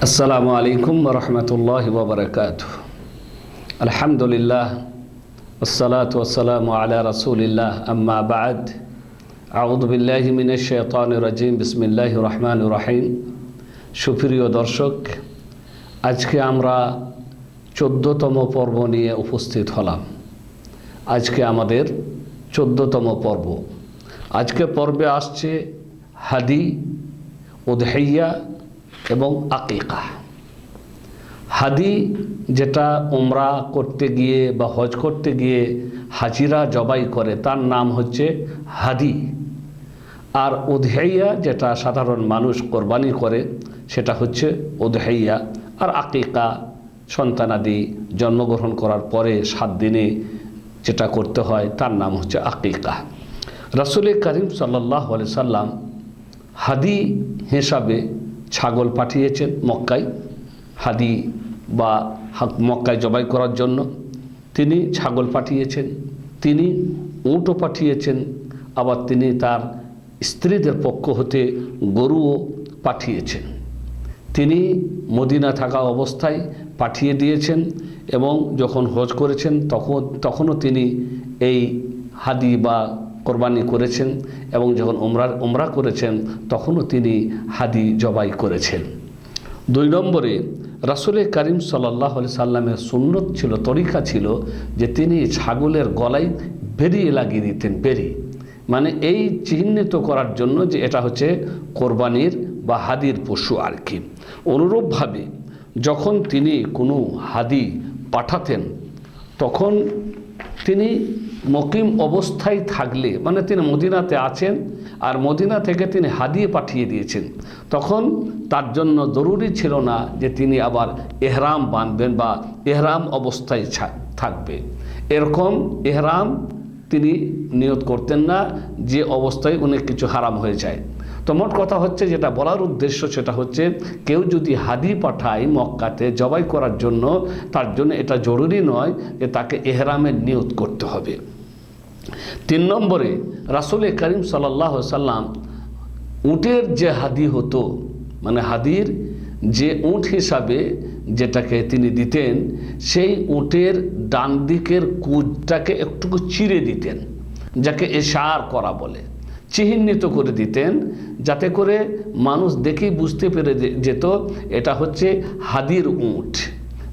আসসালামু আলাইকুম ওয়া রাহমাতুল্লাহি ওয়া বারাকাতুহু। আলহামদুলিল্লাহ ওয়াসসালাতু ওয়াসসালামু আলা রাসূলিল্লাহ, আম্মা বা'দ। আউযু বিল্লাহি মিনাশ শাইতানির রাজীম। বিসমিল্লাহির রহমানির রহিম। সুপ্রিয় দর্শক, আজকে আমরা 14তম পর্ব নিয়ে উপস্থিত হলাম। আজকে আমাদের 14তম পর্ব। আজকে পর্বে আসছে হাদি, উদহিয়া এবং আকিকা। হাদি যেটা উমরা করতে গিয়ে বা হজ করতে গিয়ে হাজিরা জবাই করে, তার নাম হচ্ছে হাদি। আর উদহিয়া যেটা সাধারণ মানুষ কোরবানি করে, সেটা হচ্ছে উদহিয়া। আর আকিকা সন্তানাদি জন্মগ্রহণ করার পরে 7 দিনে যেটা করতে হয়, তার নাম হচ্ছে আকিকা। রাসূল করিম সাল্লাল্লাহু আলাইহি সাল্লাম হাদি হিসাবে ছাগল পাঠিয়েছেন মক্কায়, হাদি বা মক্কায় জবাই করার জন্য তিনি ছাগল পাঠিয়েছেন, তিনি উটও পাঠিয়েছেন, আবার তিনি তার স্ত্রীদের পক্ষ হতে গরুও পাঠিয়েছেন। তিনি মদিনা থাকা অবস্থায় পাঠিয়ে দিয়েছেন এবং যখন হজ করেছেন তখনও তিনি এই হাদি বা কোরবানি করেছেন, এবং যখন উমরা করেছেন তখনও তিনি হাদি জবাই করেছেন। 2 নম্বরে রাসূল করিম সাল্লাল্লাহু আলাইহি সাল্লামের সুন্নত ছিল, তরিকা ছিল যে তিনি ছাগলের গলায় বেরি লাগিয়ে দিতেন। বেরি মানে এই চিহ্নিত করার জন্য যে এটা হচ্ছে কোরবানির বা হাদির পশু আর কি। অনুরূপভাবে যখন তিনি কোনো হাদি পাঠাতেন, তখন তিনি মুকিম অবস্থায় থাকলে, মানে তিনি মদিনাতে আছেন আর মদিনা থেকে তিনি হাদিয়ে পাঠিয়ে দিয়েছেন, তখন তার জন্য জরুরি ছিল না যে তিনি আবার এহরাম বাঁধবেন বা এহরাম অবস্থায় থাকবে। এরকম এহরাম তিনি নিয়ত করতেন না যে অবস্থায় অনেক কিছু হারাম হয়ে যায়। তো মোট কথা হচ্ছে, যেটা বলার উদ্দেশ্য সেটা হচ্ছে, কেউ যদি হাদি পাঠায় মক্কাতে জবাই করার জন্য, তার জন্য এটা জরুরি নয় যে তাকে এহরামের নিয়ত করতে হবে। 3 নম্বরে রাসূল করিম সাল্লাল্লাহু আলাইহি সাল্লাম উটের যে হাদি হতো, মানে হাদির যে উট হিসাবে যেটাকে তিনি দিতেন, সেই উটের ডান দিকের কুজটাকে একটু চিরে দিতেন, যাকে ইশার করা বলে, চিহ্নিত করে দিতেন, যাতে করে মানুষ দেখেই বুঝতে পেরে যেত এটা হচ্ছে হাদির উট,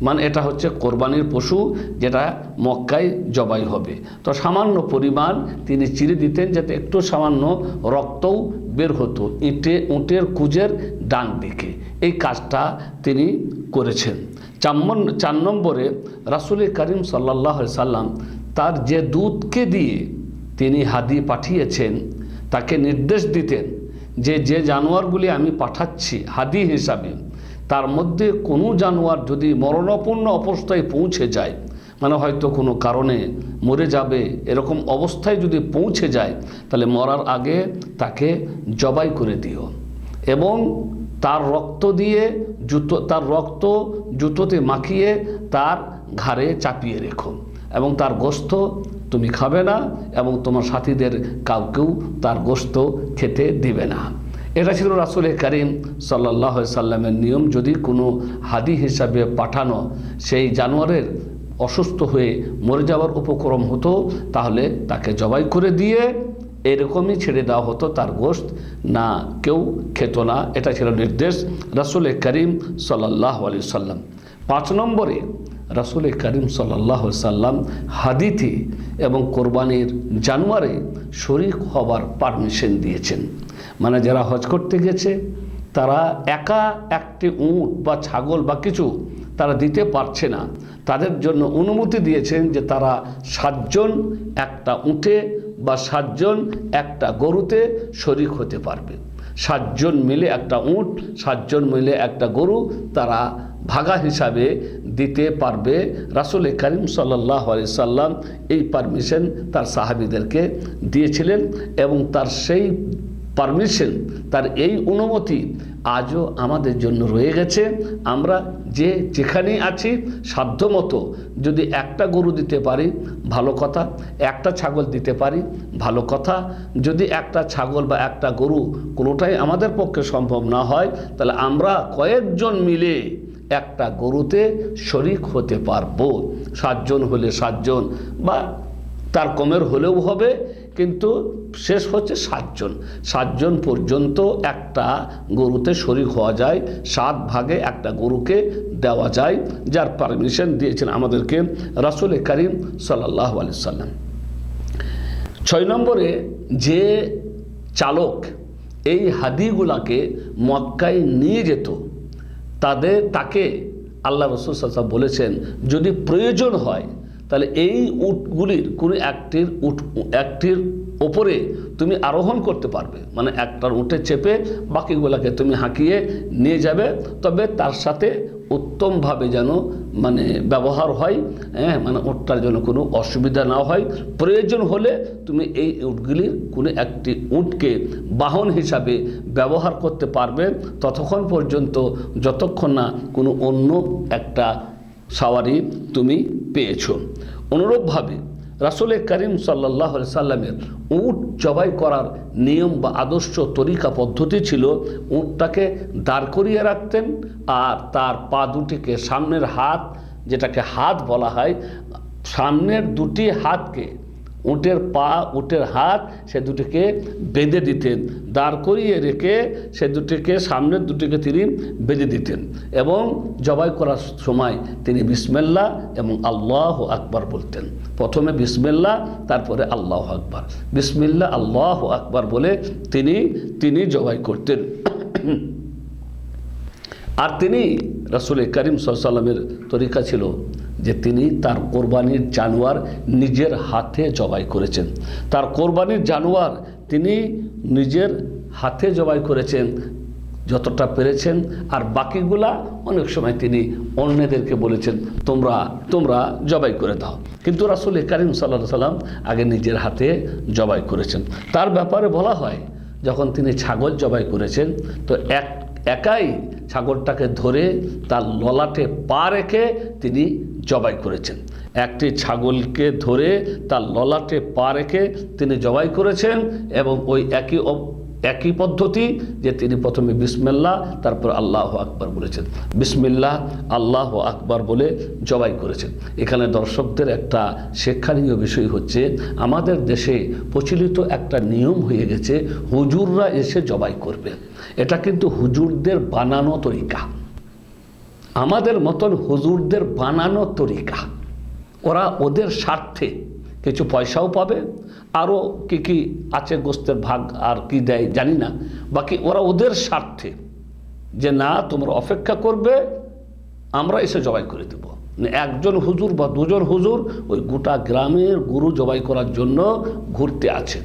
মানে এটা হচ্ছে কোরবানির পশু যেটা মক্কায় জবাই হবে। তো সামান্য পরিমাণ তিনি চিরে দিতেন, যাতে একটু সামান্য রক্তও বের হতো উটের কুজের ডান দিকে। এই কাজটা তিনি করেছেন। 4 নম্বরে রাসূল করিম সাল্লাল্লাহু আলাইহি সাল্লাম তার যে দূতকে দিয়ে তিনি হাদি পাঠিয়েছেন, তাকে নির্দেশ দিতেন যে যে জানোয়ারগুলি আমি পাঠাচ্ছি হাদি হিসাবে, তার মধ্যে কোনো জানোয়ার যদি মরণাপন্ন অবস্থায় পৌঁছে যায়, মানে হয়তো কোনো কারণে মরে যাবে, এরকম অবস্থায় যদি পৌঁছে যায়, তাহলে মরার আগে তাকে জবাই করে দিও এবং তার রক্ত দিয়ে তার রক্ত জুতোতে মাখিয়ে তার ঘাড়ে চাপিয়ে রেখো, এবং তার গোশত তুমি খাবে না এবং তোমার সাথীদের কাউকেও তার গোশত খেতে দিবে না। এটা ছিল রাসূল করিম সাল্লাল্লাহু আলাইহি সাল্লামের নিয়ম। যদি কোনো হাদি হিসাবে পাঠানো সেই জানোয়ারের অসুস্থ হয়ে মরে যাওয়ার উপক্রম হতো, তাহলে তাকে জবাই করে দিয়ে এরকমই ছেড়ে দেওয়া হতো, তার গোশত না কেউ খেত না। এটা ছিল নির্দেশ রাসূল করিম সাল্লাল্লাহু আলাইহি সাল্লাম। 5 নম্বরে রাসূল করিম সাল্লাল্লাহু আলাইহি সাল্লাম হাদিতে এবং কোরবানির জানোয়ারে শরীক হবার পারমিশন দিয়েছেন। মানে যারা হজ করতে গেছে তারা একা একটি উট বা ছাগল বা কিছু তারা দিতে পারছে না, তাদের জন্য অনুমতি দিয়েছেন যে তারা 7 জন একটা উটে বা 7 জন একটা গরুতে শরীক হতে পারবে। 7 জন মিলে একটা উট, 7 জন মিলে একটা গরু তারা ভাগা হিসাবে দিতে পারবে। রাসূল করিম সাল্লাল্লাহু আলাইহি সাল্লাম এই পারমিশন তার সাহাবীদেরকে দিয়েছিলেন, এবং তার সেই পারমিশন, তার এই অনুমতি আজও আমাদের জন্য রয়ে গেছে। আমরা যে যেখানেই আছি সাধ্যমতো যদি একটা গরু দিতে পারি ভালো কথা, একটা ছাগল দিতে পারি ভালো কথা। যদি একটা ছাগল বা একটা গরু কোনোটাই আমাদের পক্ষে সম্ভব না হয়, তাহলে আমরা কয়েকজন মিলে একটা গরুতে শরিক হতে পারবো। 7 জন হলে 7 জন বা তার কমের হলেও হবে, কিন্তু শেষ হচ্ছে 7 জন। 7 জন পর্যন্ত একটা গরুতে শরিক হওয়া যায়, 7 ভাগে একটা গরুকে দেওয়া যায়, যার পারমিশন দিয়েছেন আমাদেরকে রাসূল করিম সাল্লাল্লাহু আলাইহি সাল্লাম। 6 নম্বরে, যে চালক এই হাদিগুলাকে মক্কায় নিয়ে যেত তাকে আল্লাহ রাসূল সাল্লাল্লাহু আলাইহি ওয়াসাল্লাম বলেছেন, যদি প্রয়োজন হয় তাহলে এই উটগুলির কোনো একটির ওপরে তুমি আরোহণ করতে পারবে, মানে একটার উঠে চেপে বাকিগুলোকে তুমি হাঁকিয়ে নিয়ে যাবে, তবে তার সাথে উত্তমভাবে যেন মানে ব্যবহার হয়, মানে উটটার জন্য কোনো অসুবিধা না হয়। প্রয়োজন হলে তুমি এই উটগুলির কোনো একটি উটকে বাহন হিসাবে ব্যবহার করতে পারবে ততক্ষণ পর্যন্ত, যতক্ষণ না কোনো অন্য একটা সাওয়ারি তুমি পেয়েছো। অনুরূপভাবে রাসূল করিম সাল্লাল্লাহু আলাইহি সাল্লামের উট জবাই করার নিয়ম বা আদর্শ তরিকা পদ্ধতি ছিল, উটটাকে দাঁড় করিয়ে রাখতেন আর তার পা দুটিকে, সামনের হাত যেটাকে হাত বলা হয়, সামনের দুটি হাতকে, উটের পা উটের হাত সে দুটিকে বেঁধে দিতেন, দাঁড় করিয়ে রেখে সে দুটিকে, সামনের দুটিকে তিনি বেঁধে দিতেন এবং জবাই করার সময় তিনি বিসমিল্লাহ এবং আল্লাহু আকবার বলতেন। প্রথমে বিসমিল্লাহ, তারপরে আল্লাহু আকবার, বিসমিল্লাহ আল্লাহু আকবার বলে তিনি জবাই করতেন। আর তিনি রাসূল করিম সাল্লাল্লাহু আলাইহি সাল্লামের তরিকা ছিল যে তিনি তার কোরবানির জানোয়ার নিজের হাতে জবাই করেছেন। তার কোরবানির জানোয়ার তিনি নিজের হাতে জবাই করেছেন যতটা পেরেছেন, আর বাকিগুলা অনেক সময় তিনি অন্যদেরকে বলেছেন তোমরা জবাই করে দাও, কিন্তু রাসূল করিম সাল্লাল্লাহু আলাইহি সাল্লাম আগে নিজের হাতে জবাই করেছেন। তার ব্যাপারে বলা হয়, যখন তিনি ছাগল জবাই করেছেন তো একাই ছাগলটাকে ধরে তার ললাটে পা রেখে তিনি জবাই করেছেন। একটি ছাগলকে ধরে তার ললাটে পা রেখে তিনি জবাই করেছেন এবং ওই একই পদ্ধতি যে তিনি প্রথমে বিসমিল্লাহ তারপর আল্লাহু আকবার বলেছেন, বিসমিল্লাহ আল্লাহু আকবার বলে জবাই করেছেন। এখানে দর্শকদের একটা শিক্ষণীয় বিষয় হচ্ছে, আমাদের দেশে প্রচলিত একটা নিয়ম হয়ে গেছে হুজুররা এসে জবাই করবে। এটা কিন্তু হুজুরদের বানানো তরিকা, আমাদের মতন হুজুরদের বানানো তরিকা। ওরা ওদের স্বার্থে কিছু পয়সাও পাবে, আরও কি আছে গোস্তের ভাগ আর কি দেয় জানি না, বাকি ওরা ওদের স্বার্থে যে না তোমরা অপেক্ষা করবে, আমরা এসে জবাই করে দেব। একজন হুজুর বা দুজন হুজুর ওই গোটা গ্রামের গরু জবাই করার জন্য ঘুরতে আছে।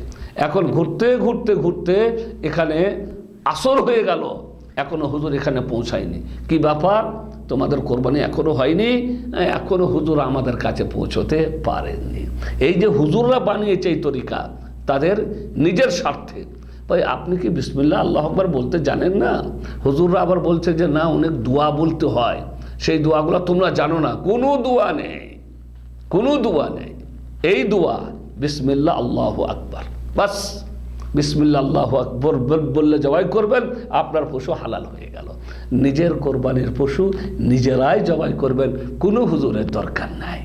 এখন ঘুরতে ঘুরতে ঘুরতে এখানে আসর হয়ে গেল, এখনো হুজুর এখানে পৌঁছায়নি। কি ব্যাপার, তোমাদের কোরবানি এখনো হয়নি? এখনো হুজুর আমাদের কাছে পৌঁছতে পারেননি। এই যে হুজুররা বানিয়েছে এই তরিকা তাদের নিজের স্বার্থে। ভাই আপনি কি বিসমিল্লাহ আল্লাহু আকবার বলতে জানেন না? হুজুররা আবার বলছে যে না অনেক দোয়া বলতে হয়, সেই দোয়াগুলো তোমরা জানো না। কোনো দোয়া নেই, কোনো দোয়া নেই। এই দোয়া বিসমিল্লাহ আল্লাহু আকবার, বাস বিসমিল্লাহ আল্লাহু আকবার বললে জবাই করবেন, আপনার পশু হালাল হয়ে গেল। নিজের কোরবানির পশু নিজেরাই জবাই করবেন, কোনো হুজুরের দরকার নাই।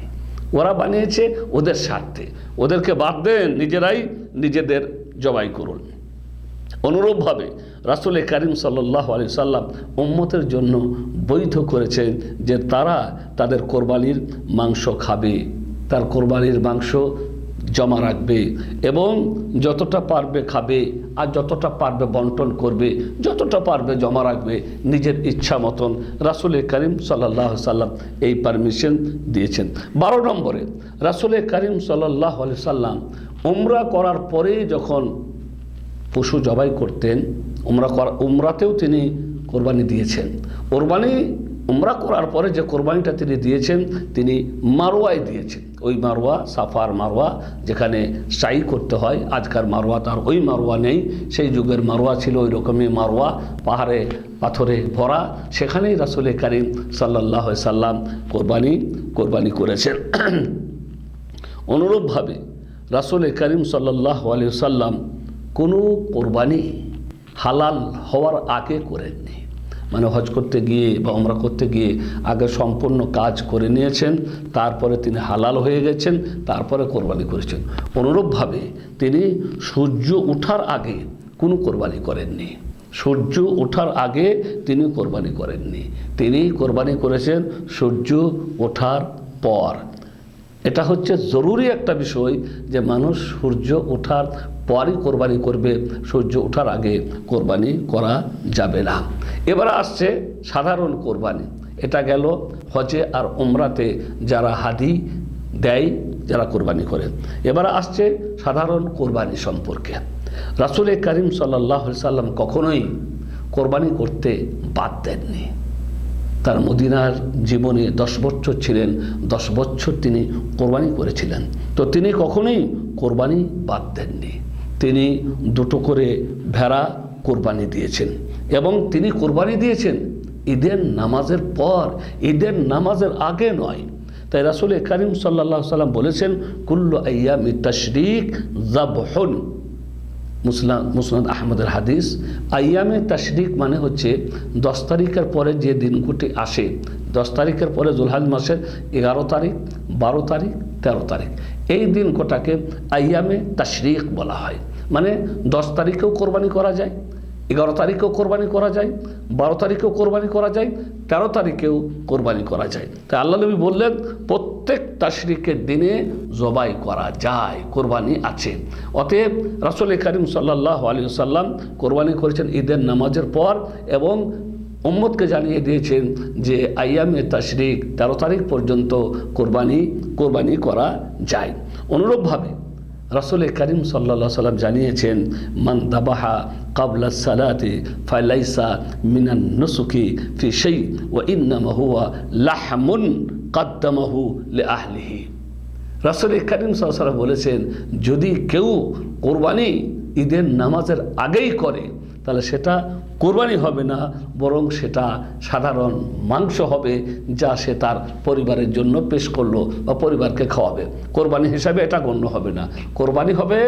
ওরা বানিয়েছে ওদের স্বার্থে, ওদেরকে বাদ দেন, নিজেরাই নিজেদের জবাই করুন। অনুরূপভাবে রাসূল করিম সাল্লাল্লাহু আলাইহি সাল্লাম উম্মতের জন্য বৈধ করেছেন যে তারা তাদের কোরবানির মাংস খাবে, তার কোরবানির মাংস জমা রাখবে এবং যতটা পারবে খাবে আর যতটা পারবে বন্টন করবে, যতটা পারবে জমা রাখবে নিজের ইচ্ছা মতন। রাসূল করিম সাল্লাল্লাহু আলাইহি সাল্লাম এই পারমিশন দিয়েছেন। 12 নম্বরে রাসূল করিম সাল্লাল্লাহু আলাইহি সাল্লাম উমরা করার পরে যখন পশু জবাই করতেন, উমরাতেও তিনি কোরবানি দিয়েছেন। কোরবানি উমরা করার পরে যে কোরবানিটা তিনি দিয়েছেন তিনি মারওয়ায় দিয়েছেন। ওই মারওয়া, সাফার মারওয়া, যেখানে সাই করতে হয়। আজকার মারওয়া তার ওই মারওয়া নেই, সেই যুগের মারওয়া ছিল ওই রকমই মারওয়া, পাহাড়ে পাথরে ভরা। সেখানেই রাসূল করিম সাল্লাল্লাহু আলাইহি সাল্লাম কোরবানি করেছেন। অনুরূপভাবে রাসূল করিম সাল্লাল্লাহু আলাইহি সাল্লাম কোনো কোরবানি হালাল হওয়ার আগে করেননি। মানে হজ করতে গিয়ে বা উমরা করতে গিয়ে আগে সম্পূর্ণ কাজ করে নিয়েছেন, তারপরে তিনি হালাল হয়ে গেছেন, তারপরে কোরবানি করেছেন। অনুরূপভাবে তিনি সূর্য ওঠার আগে কোনো কোরবানি করেননি। সূর্য ওঠার আগে তিনি কোরবানি করেননি, তিনি কোরবানি করেছেন সূর্য ওঠার পর। এটা হচ্ছে জরুরি একটা বিষয় যে মানুষ সূর্য ওঠার পরই কোরবানি করবে, সূর্য ওঠার আগে কোরবানি করা যাবে না। এবার আসছে সাধারণ কোরবানি। এটা গেল হজে আর উমরাতে যারা হাদি দেয়, যারা কোরবানি করে। এবার আসছে সাধারণ কোরবানি সম্পর্কে। রাসূল করিম সাল্লাল্লাহু আলাইহি সাল্লাম কখনোই কোরবানি করতে বাদ দেননি। তার মদিনার জীবনে 10 বছর ছিলেন, 10 বছর তিনি কোরবানি করেছিলেন। তো তিনি কখনোই কোরবানি বাদ দেননি। তিনি 2টো করে ভেড়া কোরবানি দিয়েছেন, এবং তিনি কোরবানি দিয়েছেন ঈদের নামাজের পর, ঈদের নামাজের আগে নয়। তাই রাসূল করিম সাল্লাল্লাহু আলাইহি সাল্লাম বলেছেন, কুল্লু আইয়ামি তাশরিক যাবহুন। মুসনাদ আহমদের হাদিস। আইয়ামে তাশরিক মানে হচ্ছে 10 তারিখের পরে যে দিনগুটি আসে, 10 তারিখের পরে জুলহজ মাসের 11 তারিখ, 12 তারিখ, 13 তারিখ, এই দিন কোটাকে আইয়ামে তাশরিক বলা হয়। মানে 10 তারিখেও কোরবানি করা যায়, 11 তারিখেও কোরবানি করা যায়, 12 তারিখেও কোরবানি করা যায়, 13 তারিখেও কোরবানি করা যায়। তাই আল্লাহ নবী বললেন প্রত্যেক তাশরিকের দিনে জবাই করা যায়, কোরবানি আছে। অতএব রাসূল করিম সাল্লাল্লাহু আলাইহি সাল্লাম কোরবানি করেছেন ঈদের নামাজের পর, এবং উম্মতকে জানিয়ে দিয়েছেন যে আইয়ামে তাশরিক 13 তারিখ পর্যন্ত কোরবানি করা যায়। অনুরূপভাবে রাসূল করিম সাল্লাল্লাহু আলাইহি সাল্লাম জানিয়েছেন, মান দাবাহা ক্বাবলা সালাতি ফালাইসা মিনান নুসুকি ফি শাই ওয়া ইন্নামা হুয়া লাহমুন কদ্দামাহু লিআহলিহি। রাসূল করিম সাল্লাল্লাহু আলাইহি সাল্লাম বলেছেন, যদি কেউ কোরবানি ঈদের নামাজের আগেই করে তাহলে সেটা কোরবানি হবে না, বরং সেটা সাধারণ মাংস হবে, যা সে তার পরিবারের জন্য পেশ করলো বা পরিবারকে খাওয়াবে। কোরবানি হিসাবে এটা গণ্য হবে না। কোরবানি হবে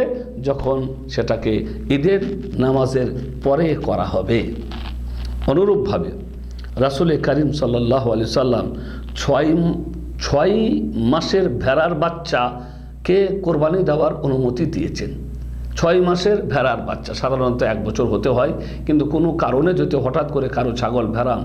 যখন সেটাকে ঈদের নামাজের পরে করা হবে। অনুরূপভাবে রাসূল করিম সাল্লাল্লাহু আলাইহি সাল্লাম 6 মাসের ভেড়ার বাচ্চাকে কোরবানি দেওয়ার অনুমতি দিয়েছেন। 6 মাসের ভেড়ার বাচ্চা সাধারণত 1 বছর হতে হয়, কিন্তু কোনো কারণে যদি হঠাৎ করে কারো ছাগল ভেড়া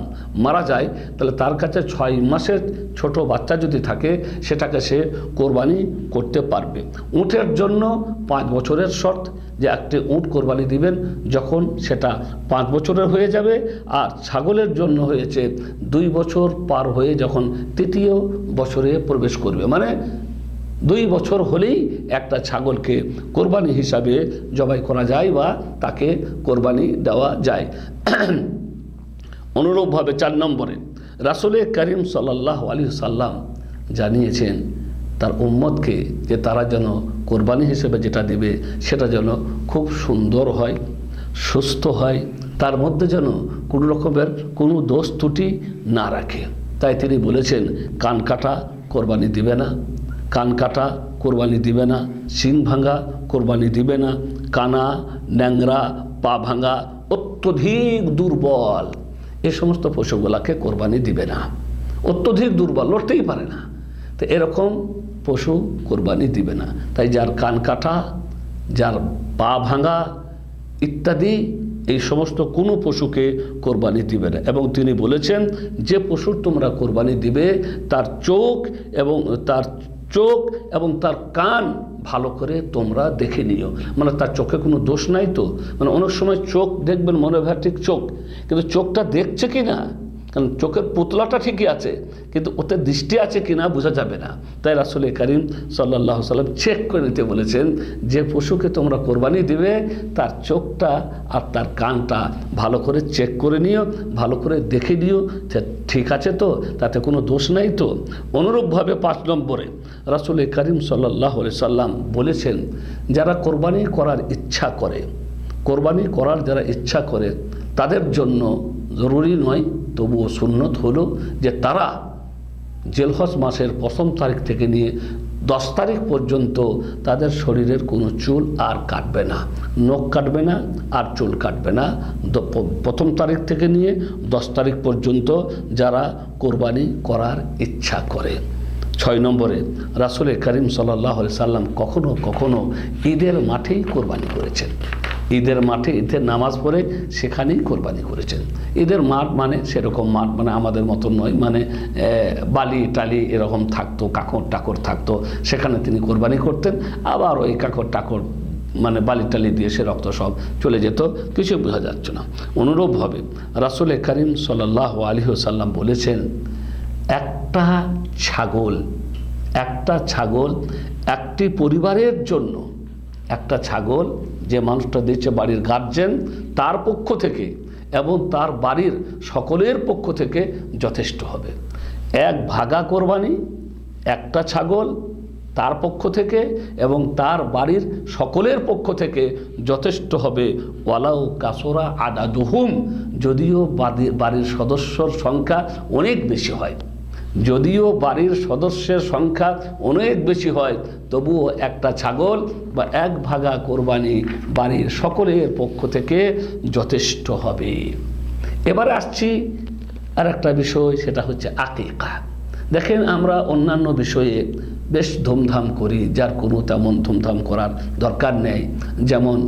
মারা যায়, তাহলে তার কাছে 6 মাসের ছোট বাচ্চা যদি থাকে সেটাকে সে কোরবানি করতে পারবে। উটের জন্য 5 বছরের শর্ত, যে একটি উট কোরবানি দিবেন যখন সেটা 5 বছরের হয়ে যাবে, আর ছাগলের জন্য হয়েছে 2 বছর পার হয়ে যখন 3য় বছরে প্রবেশ করবে। মানে 2 বছর হলেই একটা ছাগলকে কোরবানি হিসাবে জবাই করা যায় বা তাকে কোরবানি দেওয়া যায়। অনুরূপভাবে 4 নম্বরে রাসূল করিম সাল্লাল্লাহু আলাইহি সাল্লাম জানিয়েছেন তার উম্মতকে যে তারা যেন কোরবানি হিসেবে যেটা দেবে সেটা যেন খুব সুন্দর হয়, সুস্থ হয়, তার মধ্যে যেন কোনো রকমের কোনো দোষ ত্রুটি না রাখে। তাই তিনি বলেছেন, কান কাটা কোরবানি দিবে না, কান কাটা কোরবানি দিবে না, শিং ভাঙা কোরবানি দিবে না, কানা, ন্যাংরা, পা ভাঙা, অত্যধিক দুর্বল এই সমস্ত পশুগুলাকে কোরবানি দিবে না। অত্যধিক দুর্বল, লড়তেই পারে না, তো এরকম পশু কোরবানি দিবে না। তাই যার কান কাটা, যার পা ভাঙা ইত্যাদি এই সমস্ত কোনো পশুকে কোরবানি দিবে না। এবং তিনি বলেছেন, যে পশুর তোমরা কোরবানি দিবে তার চোখ এবং তার কান ভালো করে তোমরা দেখে নিও। মানে তার চোখে কোনো দোষ নাই তো। মানে অনেক সময় চোখ দেখবেন মনে হয় ঠিক চোখ, কিন্তু চোখটা দেখছে কি না, কারণ চোখের পুতলাটা ঠিকই আছে, কিন্তু ওতে দৃষ্টি আছে কিনা বোঝা যাবে না। তাই রাসূল করিম সাল্লাল্লাহু আলাইহি সাল্লাম চেক করে নিতে বলেছেন, যে পশুকে তোমরা কোরবানি দিবে তার চোখটা আর তার কানটা ভালো করে চেক করে নিও, ভালো করে দেখে নিও যে ঠিক আছে তো, তাতে কোনো দোষ নাই তো। অনুরূপভাবে 5 নম্বরে রাসূল করিম সাল্লাল্লাহু আলাইহি সাল্লাম বলেছেন, যারা কোরবানি করার ইচ্ছা করে, কোরবানি করার যারা ইচ্ছা করে তাদের জন্য জরুরি নয়, তবুও সুন্নত হলো যে তারা জিলহজ মাসের 1ম তারিখ থেকে নিয়ে 10 তারিখ পর্যন্ত তাদের শরীরের কোনো চুল আর কাটবে না, নখ কাটবে না আর চুল কাটবে না। 1ম তারিখ থেকে নিয়ে 10 তারিখ পর্যন্ত যারা কোরবানি করার ইচ্ছা করে। 6 নম্বরে রাসূল করিম সাল্লাল্লাহু আলাইহি সাল্লাম কখনো কখনো ঈদের মাঠেই কোরবানি করেছেন। ঈদের মাঠে ঈদের নামাজ পড়ে সেখানেই কোরবানি করেছেন। ঈদের মাঠ মানে সেরকম মাঠ মানে আমাদের মতন নয়, মানে বালি টালি এরকম থাকতো, কাঁকড় টাকড় থাকতো, সেখানে তিনি কোরবানি করতেন। আবার ওই কাঁকড় টাকড় মানে বালি টালি দিয়ে সে রক্ত সব চলে যেত, কিছু বোঝা যাচ্ছে না। অনুরূপভাবে রাসূল করিম সাল্লাল্লাহু আলাইহি ওয়াসাল্লাম বলেছেন, একটা ছাগল একটি পরিবারের জন্য, একটা ছাগল যে মানুষটা দিচ্ছে বাড়ির গার্জেন তার পক্ষ থেকে এবং তার বাড়ির সকলের পক্ষ থেকে যথেষ্ট হবে। 1 ভাগা কোরবানি একটা ছাগল তার পক্ষ থেকে এবং তার বাড়ির সকলের পক্ষ থেকে যথেষ্ট হবে। ওয়ালাউ কাসরা আদাদুহুম, যদিও বাড়ির সদস্যর সংখ্যা অনেক বেশি হয়, যদিও বাড়ির সদস্যের সংখ্যা অনেক বেশি হয়, তবুও একটা ছাগল বা 1 ভাগা কোরবানি বাড়ির সকলের পক্ষ থেকে যথেষ্ট হবে। এবারে আসছি আর একটা বিষয়, সেটা হচ্ছে আকিকা। দেখেন, আমরা অন্যান্য বিষয়ে বেশ ধুমধাম করি, যার কোনো তেমন ধুমধাম করার দরকার নেই। যেমন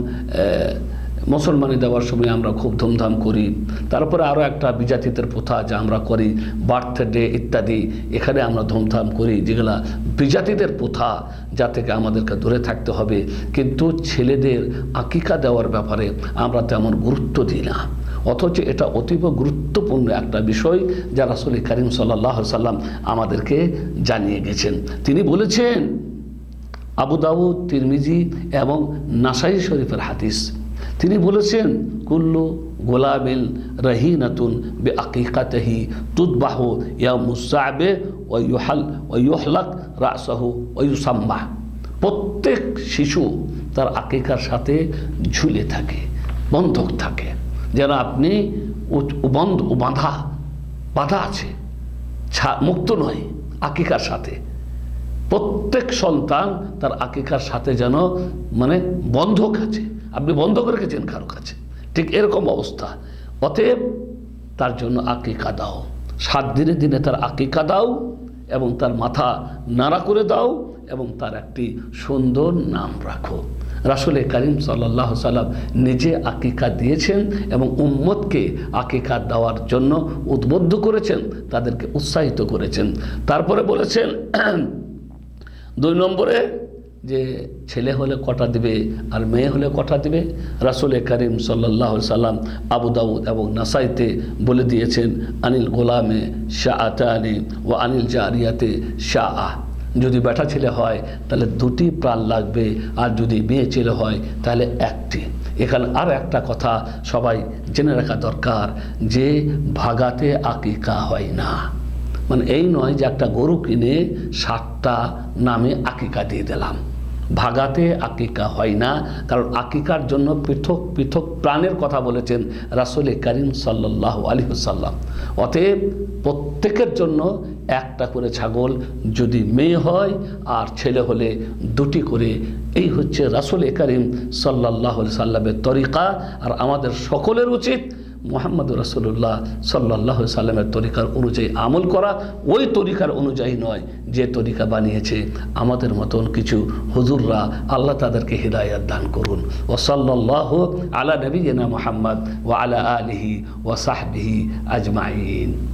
মুসলমানি দেওয়ার সময় আমরা খুব ধুমধাম করি। তারপরে আরও একটা বিজাতিদের প্রথা যা আমরা করি, বার্থডে ইত্যাদি, এখানে আমরা ধুমধাম করি, যেগুলা বিজাতিদের প্রথা, যা থেকে আমাদেরকে দূরে থাকতে হবে। কিন্তু ছেলেদের আকিকা দেওয়ার ব্যাপারে আমরা তেমন গুরুত্ব দিই না, অথচ এটা অতীব গুরুত্বপূর্ণ একটা বিষয় যা রাসূল করিম সাল্লাল্লাহু আলাইহি সাল্লাম আমাদেরকে জানিয়ে গেছেন। তিনি বলেছেন, আবু দাউদ, তিরমিজি এবং নাসাই শরীফের হাদিস, তিনি বলেছেন, কুল্লু গোলামিন রহিনাতুন বে আকিকাতিহি তুদবাহু ইয়াউমুস সা'বে ওয়া ইউহলাক রাসাহু ওয়া ইউসাম্মা। প্রত্যেক শিশু তার আকিকার সাথে ঝুলে থাকে, বন্ধক থাকে, যেন আপনি বাঁধা আছে, মুক্ত নয় আকিকার সাথে। প্রত্যেক সন্তান তার আকিকার সাথে যেন মানে বন্ধক আছে, আপনি বন্ধ করে রেখেছেন কারো কাছে, ঠিক এরকম অবস্থা। অতএব তার জন্য আকিকা দাও, 7 দিনে দিনে তার আকিকা দাও এবং তার মাথা নাড়া করে দাও এবং তার একটি সুন্দর নাম রাখো। রাসূল করিম সাল্লাল্লাহু আলাইহি সাল্লাম নিজে আকিকা দিয়েছেন এবং উম্মতকে আকিকা দেওয়ার জন্য উদ্বুদ্ধ করেছেন, তাদেরকে উৎসাহিত করেছেন। তারপরে বলেছেন 2 নম্বরে যে ছেলে হলে কটা দিবে আর মেয়ে হলে কটা দিবে। রাসূল করিম সাল্লাল্লাহু আলাইহি সাল্লাম আবু দাউদ এবং নাসাইতে বলে দিয়েছেন, আনিল গোলামে শাআতানি ওয়া আনিল জারিয়াতে শাআ। যদি বেটা ছেলে হয় তাহলে 2টি প্রাণ লাগবে, আর যদি মেয়ে ছেলে হয় তাহলে 1টি। এখানে আর একটা কথা সবাই জেনে রাখা দরকার, যে ভাগাতে আকিকা হয় না। মানে এই নয় যে একটা গরু কিনে 7টা নামে আকিকা দিয়ে দিলাম, ভাগাতে আকিকা হয় না। কারণ আকিকার জন্য পৃথক পৃথক প্রাণের কথা বলেছেন রাসূল করিম সাল্লাল্লাহু আলাইহি ওয়াসাল্লাম। অতএব প্রত্যেকের জন্য 1টা করে ছাগল, যদি মেয়ে হয়, আর ছেলে হলে 2টি করে। এই হচ্ছে রাসূল করিম সাল্লাল্লাহু আলাইহি সাল্লামের তরিকা। আর আমাদের সকলের উচিত মুহাম্মদ রাসূলুল্লাহ সাল্লাল্লাহু আলাইহি সাল্লামের তরিকার অনুযায়ী আমল করা, ওই তরিকার অনুযায়ী নয় যে তরিকা বানিয়েছে আমাদের মতন কিছু হুজুররা। আল্লাহ তাদেরকে হিদায়াত দান করুন। ওয়া সাল্লাল্লাহু আলা নবিয়িনা মুহাম্মদ ওয়া আলা আলিহি ওয়া সাহবিহি আজমাইন।